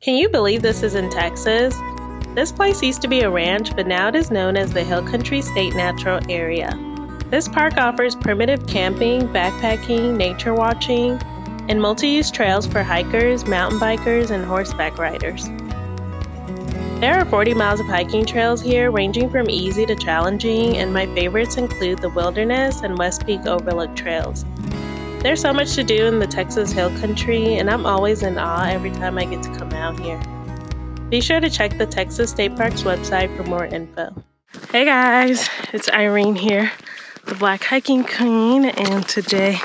Can you believe this is in Texas? This place used to be a ranch, but now it is known as the Hill Country State Natural Area. This park offers primitive camping, backpacking, nature watching, and multi-use trails for hikers, mountain bikers, and horseback riders. There are 40 miles of hiking trails here, ranging from easy to challenging, and my favorites include the Wilderness and West Peak Overlook trails. There's so much to do in the Texas Hill Country, and I'm always in awe every time I get to come out here. Be sure to check the Texas State Parks website for more info. Hey guys, it's Irene here, the Black Hiking Queen, and today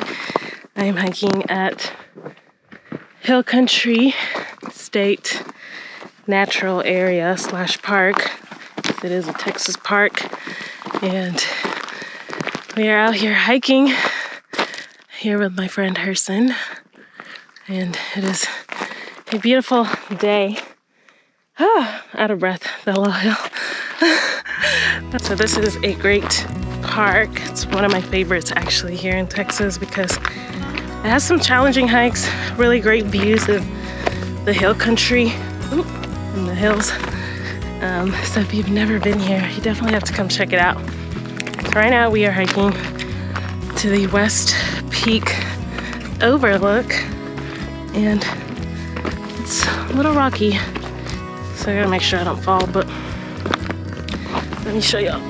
I am hiking at Hill Country State Natural Area / park. It is a Texas park, and we are out here hiking here with my friend Herson, and it is a beautiful day. Out of breath, the little hill. So this is a great park. It's one of my favorites actually here in Texas because it has some challenging hikes, really great views of the hill country and the hills. So if you've never been here, you definitely have to come check it out. So right now we are hiking to the West Peak Overlook, and it's a little rocky, so I gotta make sure I don't fall, but let me show y'all.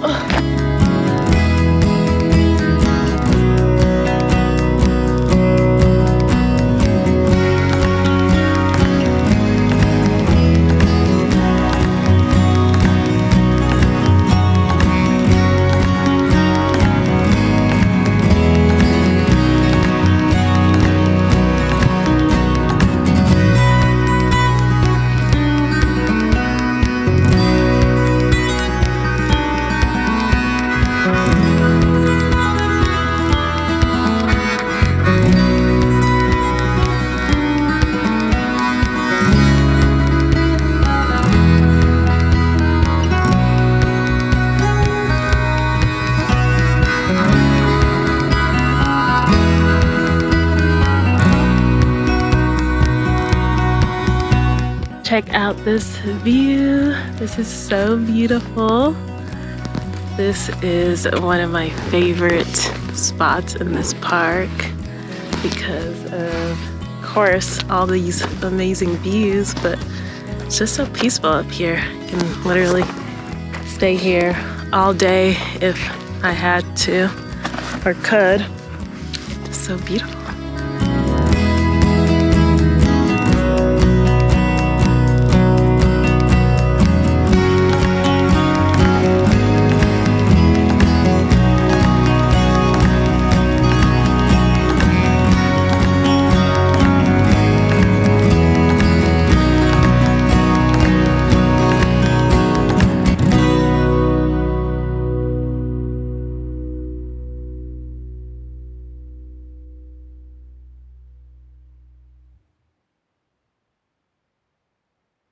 Check out this view. This is so beautiful. This is one of my favorite spots in this park because of course, all these amazing views, but it's just so peaceful up here. I can literally stay here all day if I had to or could. It's so beautiful.